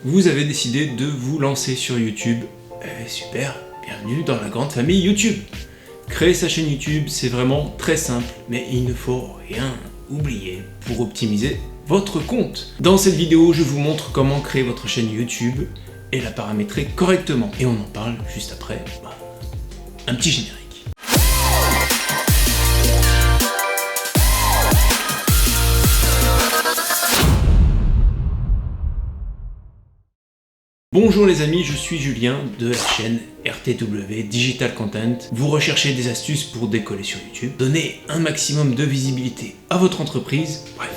vous avez décidé de vous lancer sur YouTube. Super, bienvenue dans la grande famille YouTube. Créer sa chaîne YouTube, c'est vraiment très simple, mais il ne faut rien oublier pour optimiser votre compte. Dans cette vidéo, je vous montre comment créer votre chaîne YouTube et la paramétrer correctement. Et on en parle juste après un petit générique. Bonjour les amis, je suis Julien de la chaîne RTW Digital Content. Vous recherchez des astuces pour décoller sur YouTube, donner un maximum de visibilité à votre entreprise, bref,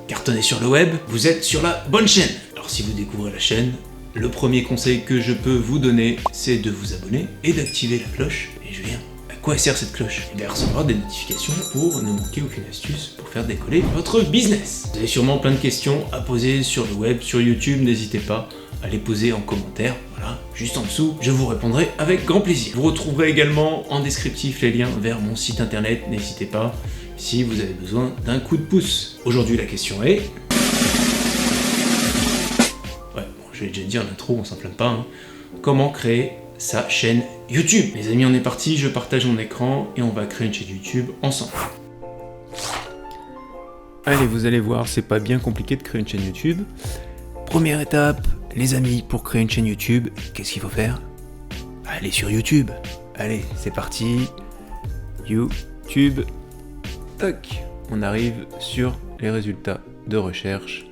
cartonner sur le web, vous êtes sur la bonne chaîne. Alors si vous découvrez la chaîne, le premier conseil que je peux vous donner, c'est de vous abonner et d'activer la cloche. Et Julien, à quoi sert cette cloche? Et bien recevoir des notifications pour ne manquer aucune astuce pour faire décoller votre business. Vous avez sûrement plein de questions à poser sur le web, sur YouTube, n'hésitez pas à les poser en commentaire, voilà, juste en dessous, je vous répondrai avec grand plaisir. Vous retrouverez également en descriptif les liens vers mon site internet, n'hésitez pas si vous avez besoin d'un coup de pouce. Aujourd'hui la question est... je vais déjà dire en intro, on s'enflamme pas, hein. Comment créer sa chaîne YouTube? Les amis, on est parti, je partage mon écran et on va créer une chaîne YouTube ensemble. Allez, vous allez voir, c'est pas bien compliqué de créer une chaîne YouTube. Première étape, les amis, pour créer une chaîne YouTube, qu'est-ce qu'il faut faire? Allez sur YouTube. Allez, c'est parti. YouTube. Tac. On arrive sur les résultats de recherche.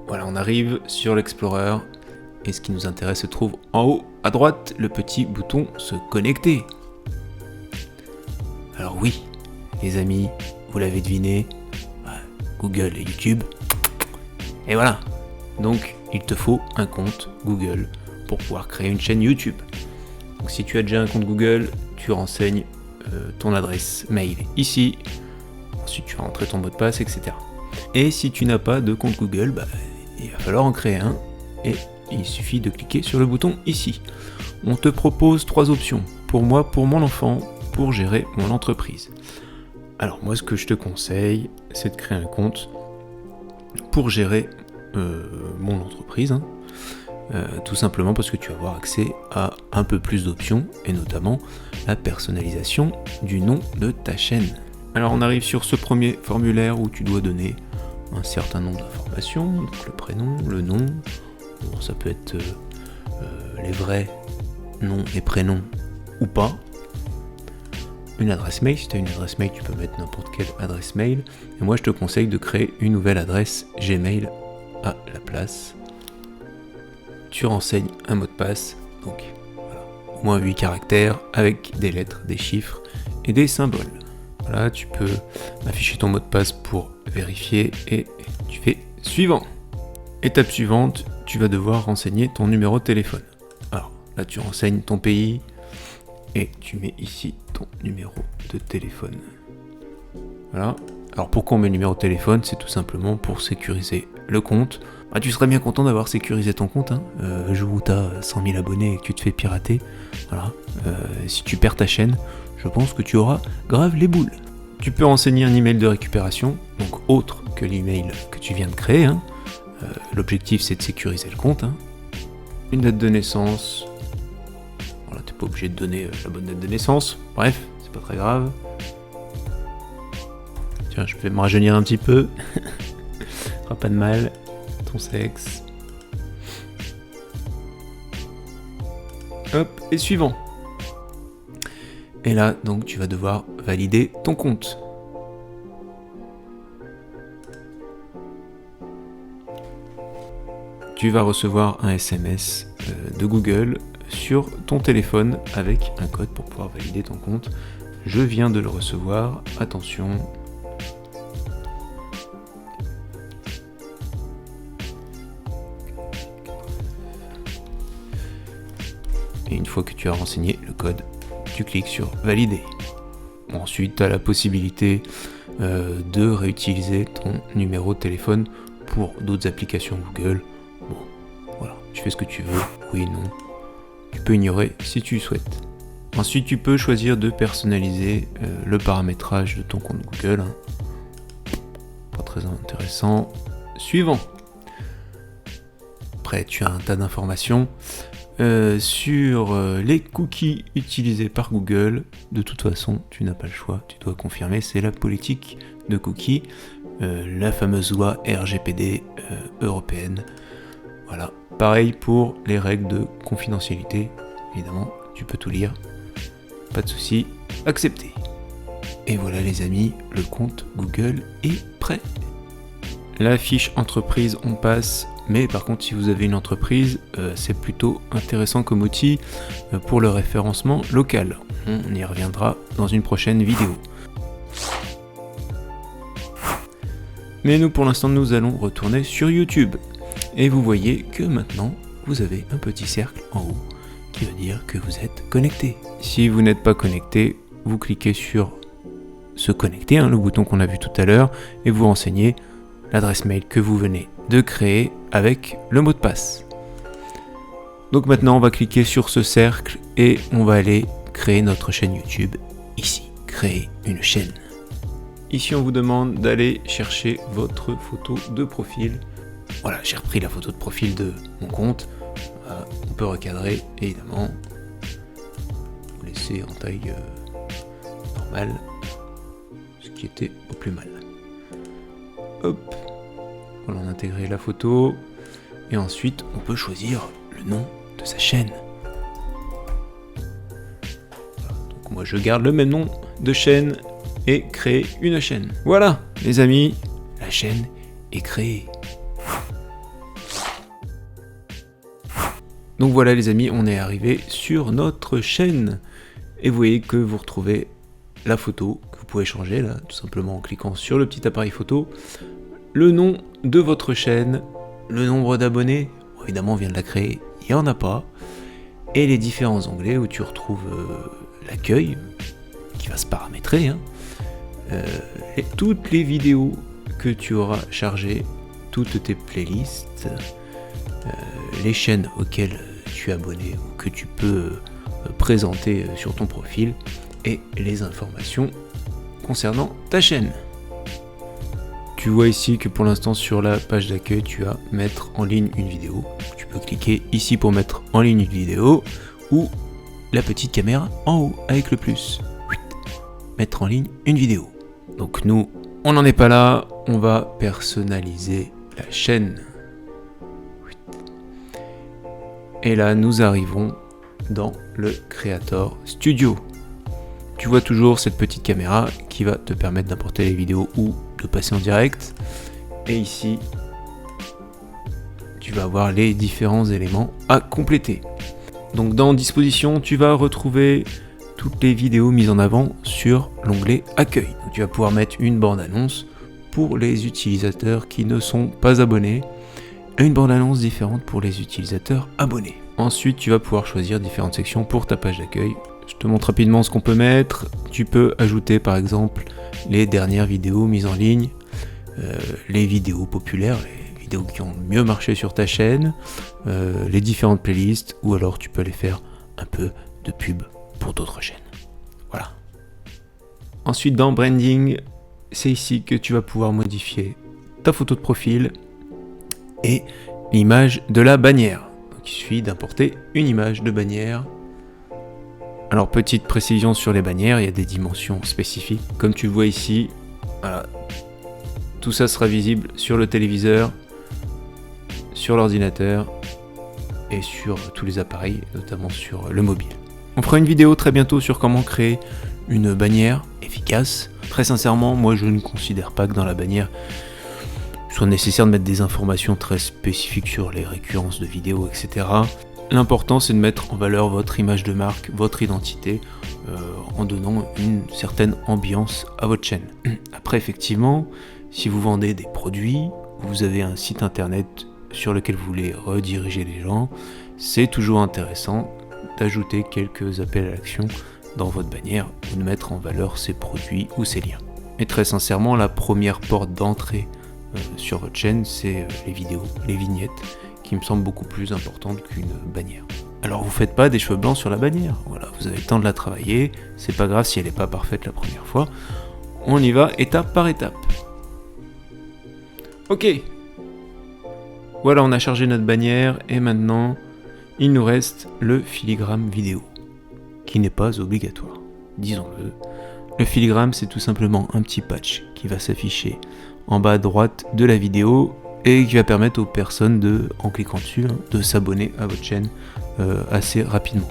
Voilà, on arrive sur l'Explorer. Et ce qui nous intéresse se trouve en haut à droite, le petit bouton se connecter. Alors oui, les amis, vous l'avez deviné, Google et YouTube. Et voilà. Donc, il te faut un compte Google pour pouvoir créer une chaîne YouTube. Donc, si tu as déjà un compte Google, tu renseignes ton adresse mail ici. Ensuite, tu vas rentrer ton mot de passe, etc. Et si tu n'as pas de compte Google, il va falloir en créer un. Et il suffit de cliquer sur le bouton ici. On te propose 3 options. Pour moi, pour mon enfant, pour gérer mon entreprise. Alors, moi, ce que je te conseille, c'est de créer un compte pour gérer mon entreprise, tout simplement parce que tu vas avoir accès à un peu plus d'options et notamment la personnalisation du nom de ta chaîne. Alors on arrive sur ce premier formulaire où tu dois donner un certain nombre d'informations, donc le prénom, le nom, bon, ça peut être les vrais noms et prénoms ou pas. Une adresse mail, si tu as une adresse mail, tu peux mettre n'importe quelle adresse mail. Et moi, je te conseille de créer une nouvelle adresse Gmail à la place. Tu renseignes un mot de passe, donc voilà, au moins 8 caractères avec des lettres, des chiffres et des symboles. Voilà, tu peux afficher ton mot de passe pour vérifier et tu fais suivant. Étape suivante, tu vas devoir renseigner ton numéro de téléphone. Alors là, tu renseignes ton pays. Et tu mets ici ton numéro de téléphone. Voilà. Alors pourquoi on met le numéro de téléphone? C'est tout simplement pour sécuriser le compte. Tu serais bien content d'avoir sécurisé ton compte, hein. Le jour où tu as 100 000 abonnés et que tu te fais pirater, voilà. Si tu perds ta chaîne, je pense que tu auras grave les boules. Tu peux renseigner un email de récupération, donc autre que l'email que tu viens de créer, hein. L'objectif c'est de sécuriser le compte, hein. Une date de naissance. Voilà, t'es pas obligé de donner la bonne date de naissance. Bref, c'est pas très grave. Tiens, je vais me rajeunir un petit peu. Ça fera pas de mal. Ton sexe. Hop, et suivant. Et là, donc, tu vas devoir valider ton compte. Tu vas recevoir un SMS de Google sur ton téléphone avec un code pour pouvoir valider ton compte. Je viens de le recevoir, attention. Et une fois que tu as renseigné le code, tu cliques sur valider. Ensuite, tu as la possibilité de réutiliser ton numéro de téléphone pour d'autres applications Google. Bon, voilà, tu fais ce que tu veux, oui, non. Tu peux ignorer si tu le souhaites. Ensuite, tu peux choisir de personnaliser le paramétrage de ton compte Google. Pas très intéressant. Suivant. après, tu as un tas d'informations sur les cookies utilisés par Google. De toute façon, tu n'as pas le choix, tu dois confirmer, c'est la politique de cookies, la fameuse loi RGPD européenne. Voilà, pareil pour les règles de confidentialité, évidemment, tu peux tout lire, pas de souci, accepté. Et voilà les amis, le compte Google est prêt. La fiche entreprise, on passe, mais par contre si vous avez une entreprise, c'est plutôt intéressant comme outil pour le référencement local. On y reviendra dans une prochaine vidéo. Mais nous pour l'instant nous allons retourner sur YouTube. Et vous voyez que maintenant vous avez un petit cercle en haut qui veut dire que vous êtes connecté. Si vous n'êtes pas connecté, vous cliquez sur se connecter, le bouton qu'on a vu tout à l'heure, et vous renseignez l'adresse mail que vous venez de créer avec le mot de passe. Donc maintenant on va cliquer sur ce cercle et on va aller créer notre chaîne YouTube. Ici, créer une chaîne. Ici on vous demande d'aller chercher votre photo de profil. Voilà, j'ai repris la photo de profil de mon compte. On peut recadrer, évidemment. Vous laisser en taille normale. Ce qui était au plus mal. Hop. Voilà, on a intégré la photo. Et ensuite, on peut choisir le nom de sa chaîne. Voilà, donc moi, je garde le même nom de chaîne et créer une chaîne. Voilà, les amis, la chaîne est créée. Donc voilà les amis, on est arrivé sur notre chaîne. Et vous voyez que vous retrouvez la photo que vous pouvez changer là, tout simplement en cliquant sur le petit appareil photo. Le nom de votre chaîne, le nombre d'abonnés, bon, évidemment on vient de la créer, il n'y en a pas. Et les différents onglets où tu retrouves l'accueil, qui va se paramétrer. Et toutes les vidéos que tu auras chargées, toutes tes playlists, les chaînes auxquelles tu es abonné ou que tu peux présenter sur ton profil et les informations concernant ta chaîne. Tu vois ici que pour l'instant sur la page d'accueil tu as mettre en ligne une vidéo. Tu peux cliquer ici pour mettre en ligne une vidéo ou la petite caméra en haut avec le plus. Mettre en ligne une vidéo. Donc nous, on n'en est pas là, on va personnaliser la chaîne. Et là, nous arrivons dans le Creator Studio. Tu vois toujours cette petite caméra qui va te permettre d'importer les vidéos ou de passer en direct. Et ici, tu vas avoir les différents éléments à compléter. Donc dans Dispositions, tu vas retrouver toutes les vidéos mises en avant sur l'onglet Accueil. Donc, tu vas pouvoir mettre une bande-annonce pour les utilisateurs qui ne sont pas abonnés. Une bande-annonce différente pour les utilisateurs abonnés. Ensuite, tu vas pouvoir choisir différentes sections pour ta page d'accueil. Je te montre rapidement ce qu'on peut mettre. Tu peux ajouter par exemple les dernières vidéos mises en ligne, les vidéos populaires, les vidéos qui ont mieux marché sur ta chaîne, les différentes playlists, ou alors tu peux aller faire un peu de pub pour d'autres chaînes. Voilà. Ensuite, dans Branding, c'est ici que tu vas pouvoir modifier ta photo de profil et l'image de la bannière. Donc il suffit d'importer une image de bannière. Alors petite précision sur les bannières, il y a des dimensions spécifiques. Comme tu le vois ici, voilà. Tout ça sera visible sur le téléviseur, sur l'ordinateur et sur tous les appareils, notamment sur le mobile. On fera une vidéo très bientôt sur comment créer une bannière efficace. Très sincèrement, moi je ne considère pas que dans la bannière soit nécessaire de mettre des informations très spécifiques sur les récurrences de vidéos, etc. L'important c'est de mettre en valeur votre image de marque, votre identité, en donnant une certaine ambiance à votre chaîne. Après effectivement, si vous vendez des produits, vous avez un site internet sur lequel vous voulez rediriger les gens, c'est toujours intéressant d'ajouter quelques appels à l'action dans votre bannière ou de mettre en valeur ces produits ou ces liens. Mais très sincèrement, la première porte d'entrée sur votre chaîne, c'est les vidéos, les vignettes, qui me semblent beaucoup plus importantes qu'une bannière. Alors vous faites pas des cheveux blancs sur la bannière, voilà, vous avez le temps de la travailler, c'est pas grave si elle n'est pas parfaite la première fois, on y va étape par étape. Ok. Voilà, on a chargé notre bannière et maintenant il nous reste le filigrane vidéo, qui n'est pas obligatoire, disons-le. Le filigrane, c'est tout simplement un petit patch qui va s'afficher en bas à droite de la vidéo et qui va permettre aux personnes, en cliquant dessus, de s'abonner à votre chaîne assez rapidement.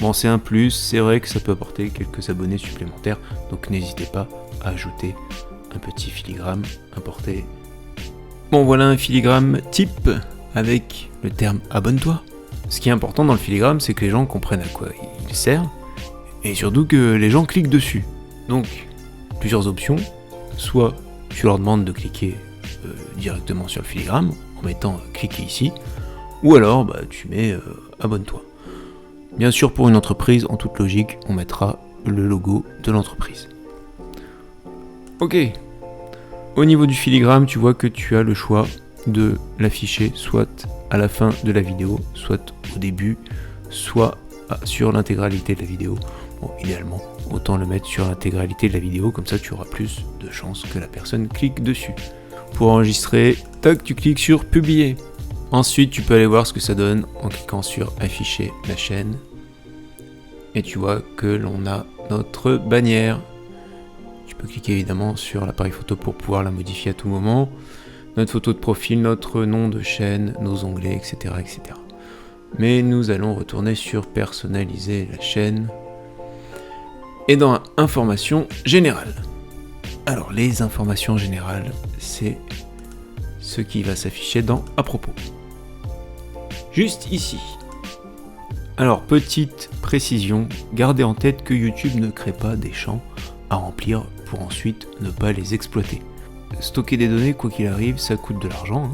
Bon, c'est un plus, c'est vrai que ça peut apporter quelques abonnés supplémentaires, donc n'hésitez pas à ajouter un petit filigrane importé. Bon, voilà un filigrane type avec le terme abonne-toi. Ce qui est important dans le filigrane, c'est que les gens comprennent à quoi il sert et surtout que les gens cliquent dessus. Donc, plusieurs options. Soit tu leur demandes de cliquer directement sur le filigrane en mettant cliquer ici, ou alors tu mets abonne-toi. Bien sûr, pour une entreprise, en toute logique, on mettra le logo de l'entreprise. Ok. Au niveau du filigrane, tu vois que tu as le choix de l'afficher soit à la fin de la vidéo, soit au début, soit sur l'intégralité de la vidéo. Bon, idéalement, autant le mettre sur l'intégralité de la vidéo, comme ça tu auras plus de chances que la personne clique dessus. Pour enregistrer, tac, tu cliques sur publier. Ensuite, tu peux aller voir ce que ça donne en cliquant sur afficher la chaîne. Et tu vois que l'on a notre bannière. Tu peux cliquer évidemment sur l'appareil photo pour pouvoir la modifier à tout moment. Notre photo de profil, notre nom de chaîne, nos onglets, etc., etc. Mais nous allons retourner sur personnaliser la chaîne. Et dans informations générales. Alors les informations générales, c'est ce qui va s'afficher dans à propos. Juste ici. Alors petite précision, gardez en tête que YouTube ne crée pas des champs à remplir pour ensuite ne pas les exploiter. Stocker des données, quoi qu'il arrive, ça coûte de l'argent.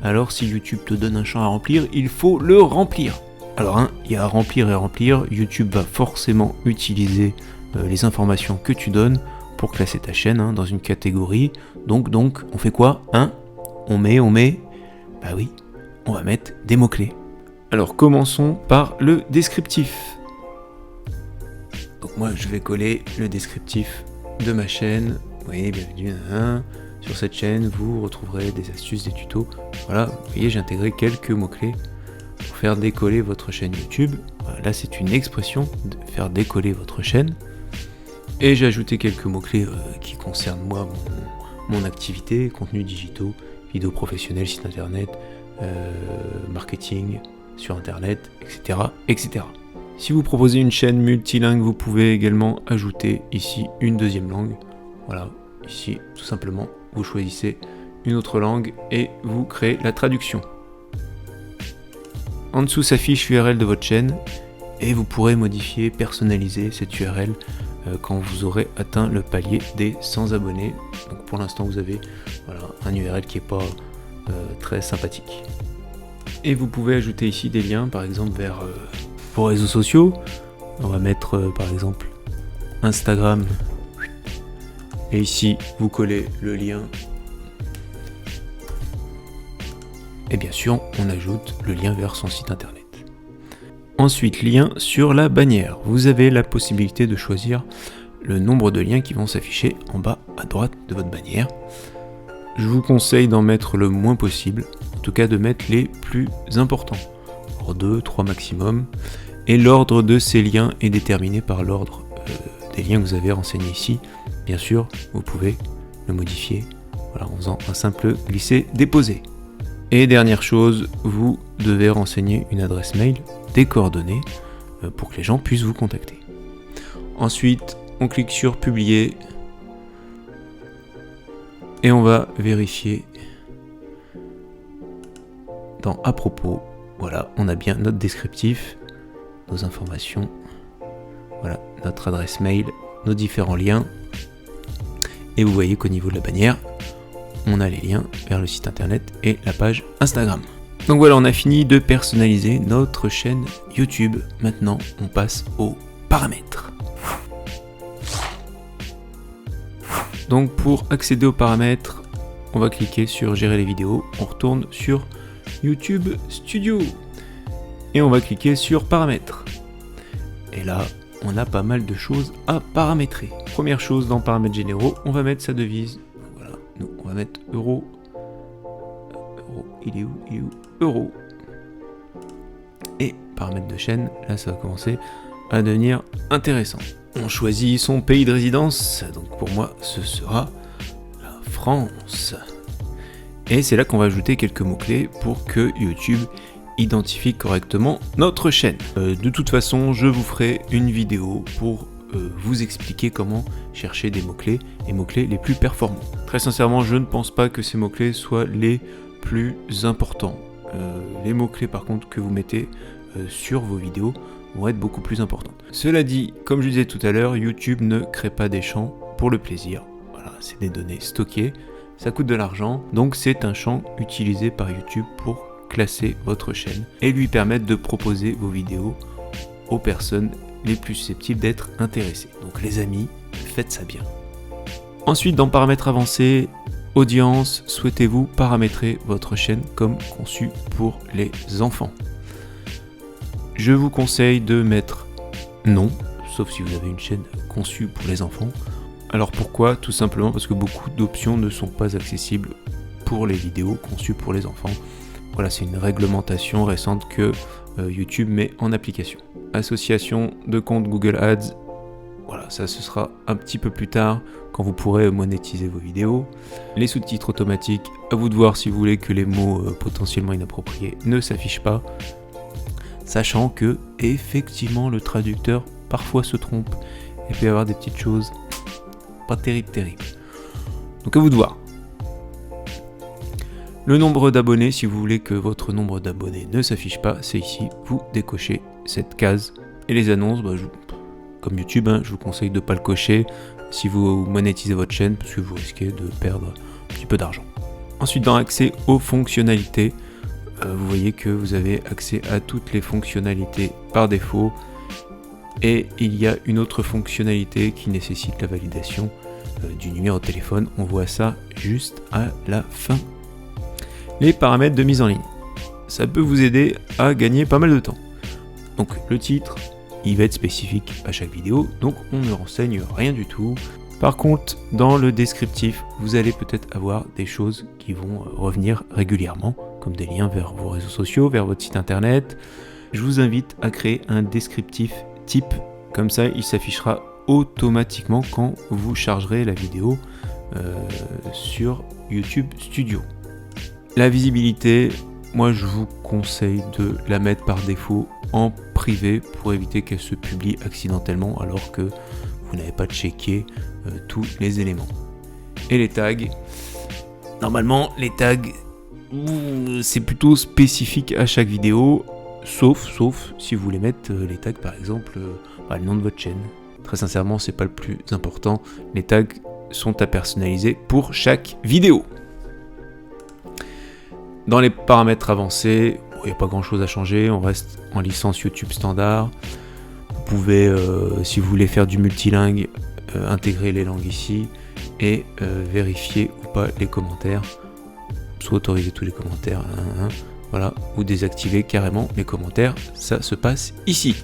Alors si YouTube te donne un champ à remplir, il faut le remplir. Alors il y a à remplir et remplir, YouTube va forcément utiliser les informations que tu donnes pour classer ta chaîne dans une catégorie. Donc on fait quoi on met, bah oui, on va mettre des mots-clés. Alors commençons par le descriptif. Donc moi je vais coller le descriptif de ma chaîne. Oui, bienvenue. Sur cette chaîne, vous retrouverez des astuces, des tutos. Voilà, vous voyez, j'ai intégré quelques mots-clés pour faire décoller votre chaîne YouTube. Voilà, là c'est une expression de faire décoller votre chaîne. Et j'ai ajouté quelques mots-clés qui concernent moi, mon activité, contenus digitaux, vidéos professionnelles, site internet, marketing sur internet, etc., etc. Si vous proposez une chaîne multilingue, vous pouvez également ajouter ici une deuxième langue. Voilà, ici tout simplement, vous choisissez une autre langue et vous créez la traduction. En dessous s'affiche l'URL de votre chaîne et vous pourrez modifier, personnaliser cette URL quand vous aurez atteint le palier des 100 abonnés. Donc pour l'instant vous avez un URL qui n'est pas très sympathique. Et vous pouvez ajouter ici des liens par exemple vers vos réseaux sociaux. On va mettre par exemple Instagram. Et ici vous collez le lien. Et bien sûr on ajoute le lien vers son site internet. Ensuite, lien sur la bannière. Vous avez la possibilité de choisir le nombre de liens qui vont s'afficher en bas à droite de votre bannière. Je vous conseille d'en mettre le moins possible, en tout cas de mettre les plus importants. 2, 3 maximum. Et l'ordre de ces liens est déterminé par l'ordre des liens que vous avez renseignés ici. Bien sûr, vous pouvez le modifier en faisant un simple glisser-déposer. Et dernière chose, vous devez renseigner une adresse mail, des coordonnées, pour que les gens puissent vous contacter. Ensuite, on clique sur publier et on va vérifier dans à propos. Voilà, on a bien notre descriptif, nos informations, voilà, notre adresse mail, nos différents liens. Et vous voyez qu'au niveau de la bannière, on a les liens vers le site internet et la page Instagram. Donc voilà, on a fini de personnaliser notre chaîne YouTube. Maintenant, on passe aux paramètres. Donc pour accéder aux paramètres, on va cliquer sur gérer les vidéos. On retourne sur YouTube Studio. Et on va cliquer sur paramètres. Et là, on a pas mal de choses à paramétrer. Première chose, dans paramètres généraux, on va mettre sa devise. Voilà, nous, on va mettre euro Euros. Et paramètres de chaîne, là ça va commencer à devenir intéressant. On choisit son pays de résidence, donc pour moi ce sera la France. Et c'est là qu'on va ajouter quelques mots-clés pour que YouTube identifie correctement notre chaîne. De toute façon, je vous ferai une vidéo pour vous expliquer comment chercher des mots-clés, les mots-clés les plus performants. Très sincèrement, je ne pense pas que ces mots-clés soient les plus importants. Les mots-clés par contre que vous mettez sur vos vidéos vont être beaucoup plus importantes. Cela dit, comme je disais tout à l'heure, YouTube ne crée pas des champs pour le plaisir. Voilà, c'est des données stockées, ça coûte de l'argent, donc c'est un champ utilisé par YouTube pour classer votre chaîne et lui permettre de proposer vos vidéos aux personnes les plus susceptibles d'être intéressées. Donc les amis, faites ça bien. Ensuite, dans paramètres avancés, audience, souhaitez-vous paramétrer votre chaîne comme conçue pour les enfants? Je vous conseille de mettre non, sauf si vous avez une chaîne conçue pour les enfants. Alors pourquoi? Tout simplement parce que beaucoup d'options ne sont pas accessibles pour les vidéos conçues pour les enfants. Voilà, c'est une réglementation récente que YouTube met en application. Association de compte Google Ads, voilà, ça ce sera un petit peu plus tard quand vous pourrez monétiser vos vidéos. Les sous-titres automatiques, à vous de voir si vous voulez que les mots potentiellement inappropriés ne s'affichent pas. Sachant que effectivement le traducteur parfois se trompe et peut y avoir des petites choses pas terribles. Donc à vous de voir. Le nombre d'abonnés, si vous voulez que votre nombre d'abonnés ne s'affiche pas, c'est ici, vous décochez cette case. Et les annonces, comme YouTube, je vous conseille de ne pas le cocher si vous monétisez votre chaîne, parce que vous risquez de perdre un petit peu d'argent. Ensuite, dans accès aux fonctionnalités, vous voyez que vous avez accès à toutes les fonctionnalités par défaut. Et il y a une autre fonctionnalité qui nécessite la validation du numéro de téléphone. On voit ça juste à la fin. Les paramètres de mise en ligne. Ça peut vous aider à gagner pas mal de temps. Donc le titre, il va être spécifique à chaque vidéo, donc on ne renseigne rien du tout. Par contre, dans le descriptif, vous allez peut-être avoir des choses qui vont revenir régulièrement, comme des liens vers vos réseaux sociaux, vers votre site internet. Je vous invite à créer un descriptif type, comme ça il s'affichera automatiquement quand vous chargerez la vidéo sur YouTube Studio. La visibilité, moi je vous conseille de la mettre par défaut en privé pour éviter qu'elle se publie accidentellement alors que vous n'avez pas checké tous les éléments. Et les tags, normalement les tags c'est plutôt spécifique à chaque vidéo, sauf si vous voulez mettre les tags par exemple le nom de votre chaîne. Très sincèrement c'est pas le plus important, les tags sont à personnaliser pour chaque vidéo. Dans les paramètres avancés, il n'y a pas grand chose à changer, on reste en licence YouTube standard. Vous pouvez, si vous voulez faire du multilingue, intégrer les langues ici et vérifier ou pas les commentaires, soit autoriser tous les commentaires, voilà, ou désactiver carrément les commentaires, ça se passe ici.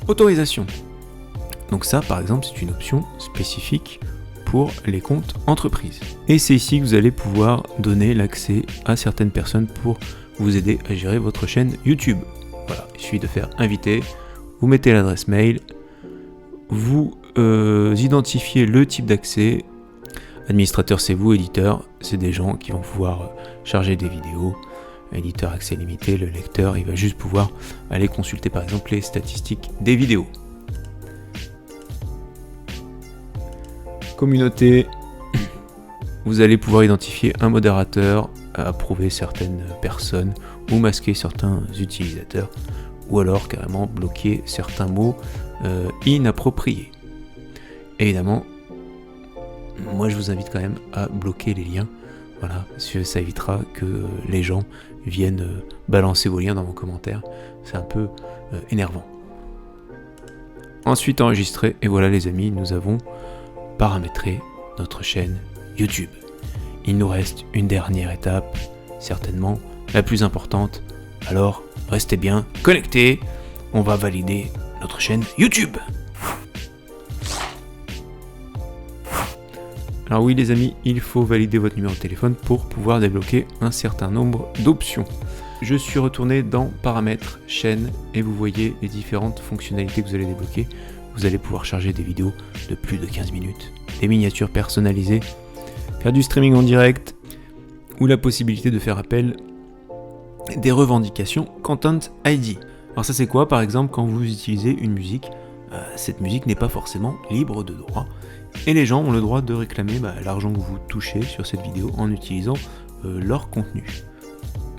Autorisation. Donc ça par exemple c'est une option spécifique pour les comptes entreprises. Et c'est ici que vous allez pouvoir donner l'accès à certaines personnes pour vous aider à gérer votre chaîne YouTube. Voilà, il suffit de faire inviter, vous mettez l'adresse mail, vous identifiez le type d'accès. Administrateur c'est vous, éditeur c'est des gens qui vont pouvoir charger des vidéos. Éditeur accès limité, le lecteur il va juste pouvoir aller consulter par exemple les statistiques des vidéos. Communauté, vous allez pouvoir identifier un modérateur, approuver certaines personnes ou masquer certains utilisateurs ou alors carrément bloquer certains mots inappropriés. Évidemment, moi je vous invite quand même à bloquer les liens, voilà, parce que ça évitera que les gens viennent balancer vos liens dans vos commentaires, c'est un peu énervant. Ensuite enregistrer, et voilà les amis, nous avons paramétrer notre chaîne YouTube. Il nous reste une dernière étape, certainement la plus importante, alors restez bien connectés, on va valider notre chaîne YouTube. Alors oui les amis, il faut valider votre numéro de téléphone pour pouvoir débloquer un certain nombre d'options. Je suis retourné dans Paramètres, chaîne, et vous voyez les différentes fonctionnalités que vous allez débloquer. Vous allez pouvoir charger des vidéos de plus de 15 minutes, des miniatures personnalisées, faire du streaming en direct, ou la possibilité de faire appel des revendications Content ID. Alors ça c'est quoi? Par exemple, quand vous utilisez une musique, cette musique n'est pas forcément libre de droit, et les gens ont le droit de réclamer l'argent que vous touchez sur cette vidéo en utilisant leur contenu.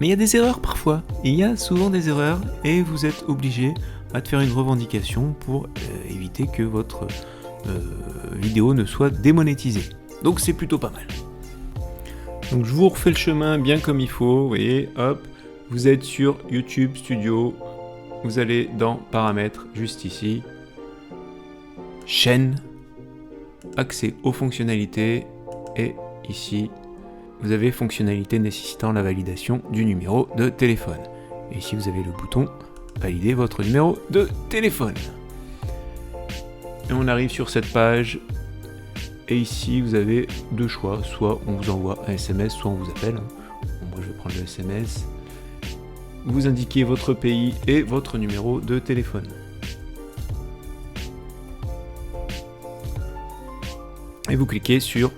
Mais il y a des erreurs parfois, il y a souvent des erreurs, et vous êtes obligé de faire une revendication pour éviter que votre vidéo ne soit démonétisée. Donc c'est plutôt pas mal. Donc je vous refais le chemin bien comme il faut, vous voyez, hop, vous êtes sur YouTube Studio, vous allez dans Paramètres, juste ici, Chaîne, accès aux fonctionnalités, et ici, vous avez fonctionnalités nécessitant la validation du numéro de téléphone. Et ici, vous avez le bouton valider votre numéro de téléphone. Et on arrive sur cette page. Et ici, vous avez deux choix. Soit on vous envoie un SMS, soit on vous appelle. Bon, moi, je vais prendre le SMS. Vous indiquez votre pays et votre numéro de téléphone. Et vous cliquez sur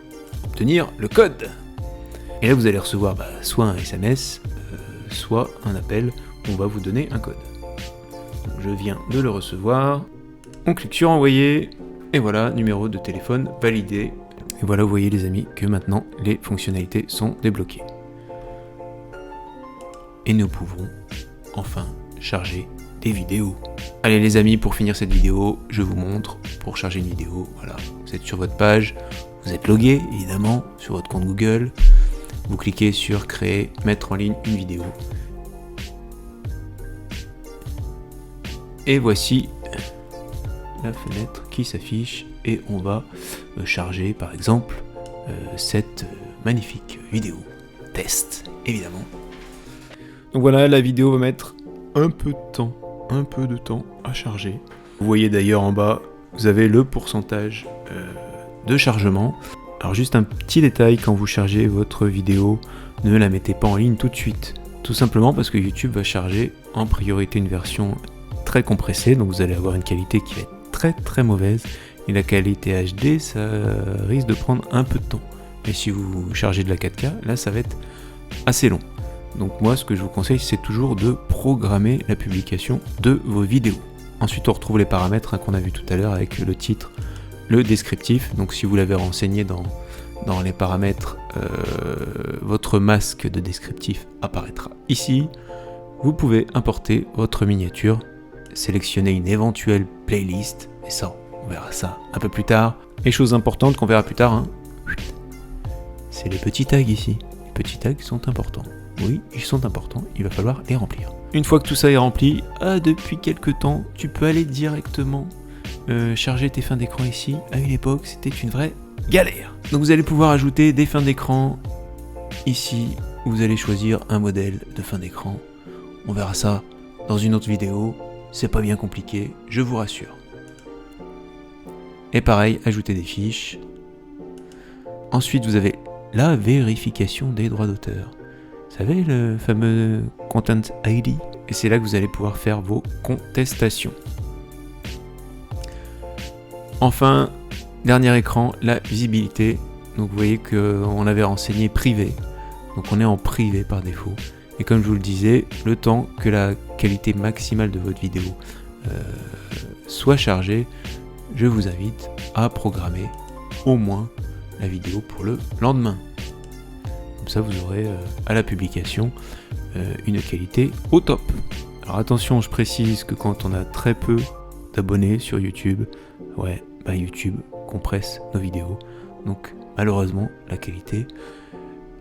obtenir le code. Et là, vous allez recevoir soit un SMS, soit un appel. On va vous donner un code. Donc, je viens de le recevoir. On clique sur envoyer. Et voilà, numéro de téléphone validé. Et voilà, vous voyez les amis, que maintenant, les fonctionnalités sont débloquées. Et nous pouvons enfin charger des vidéos. Allez les amis, pour finir cette vidéo, je vous montre, pour charger une vidéo, voilà, vous êtes sur votre page, vous êtes logué évidemment sur votre compte Google, vous cliquez sur créer, mettre en ligne une vidéo. Et voici la fenêtre qui s'affiche et on va charger par exemple cette magnifique vidéo test évidemment. Donc voilà, la vidéo va mettre un peu de temps à charger. Vous voyez d'ailleurs en bas, vous avez le pourcentage de chargement. Alors juste un petit détail, quand vous chargez votre vidéo, ne la mettez pas en ligne tout de suite. Tout simplement parce que YouTube va charger en priorité une version très compressée, donc vous allez avoir une qualité qui va être très mauvaise. Et la qualité HD, ça risque de prendre un peu de temps. Et si vous chargez de la 4K, là ça va être assez long. Donc moi ce que je vous conseille c'est toujours de programmer la publication de vos vidéos. Ensuite on retrouve les paramètres qu'on a vu tout à l'heure avec le titre, le descriptif. Donc si vous l'avez renseigné dans les paramètres, votre masque de descriptif apparaîtra ici. Vous pouvez importer votre miniature, sélectionner une éventuelle playlist, et ça on verra ça un peu plus tard. Et chose importante qu'on verra plus tard, c'est les petits tags ici. Les petits tags sont importants. Oui, ils sont importants, il va falloir les remplir. Une fois que tout ça est rempli, depuis quelques temps, tu peux aller directement charger tes fins d'écran ici. À une époque, c'était une vraie galère. Donc vous allez pouvoir ajouter des fins d'écran. Ici, vous allez choisir un modèle de fin d'écran. On verra ça dans une autre vidéo. C'est pas bien compliqué, je vous rassure. Et pareil, ajouter des fiches. Ensuite, vous avez la vérification des droits d'auteur. Vous savez, le fameux Content ID, et c'est là que vous allez pouvoir faire vos contestations. Enfin, dernier écran, la visibilité. Donc vous voyez qu'on avait renseigné privé, donc on est en privé par défaut. Et comme je vous le disais, le temps que la qualité maximale de votre vidéo soit chargée, je vous invite à programmer au moins la vidéo pour le lendemain. Comme ça vous aurez à la publication une qualité au top. Alors attention, je précise que quand on a très peu d'abonnés sur YouTube, YouTube compresse nos vidéos. Donc malheureusement la qualité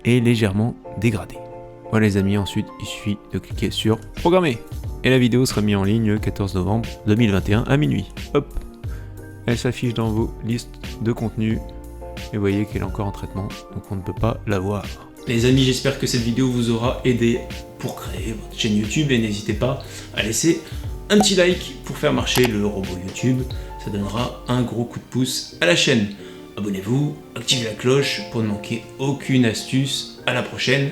est légèrement dégradée. Voilà les amis, ensuite il suffit de cliquer sur programmer. Et la vidéo sera mise en ligne le 14 novembre 2021 à minuit. Hop, elle s'affiche dans vos listes de contenu. Et vous voyez qu'elle est encore en traitement, donc on ne peut pas la voir. Les amis, j'espère que cette vidéo vous aura aidé pour créer votre chaîne YouTube. Et n'hésitez pas à laisser un petit like pour faire marcher le robot YouTube. Ça donnera un gros coup de pouce à la chaîne. abonnez-vous, activez la cloche pour ne manquer aucune astuce. À la prochaine.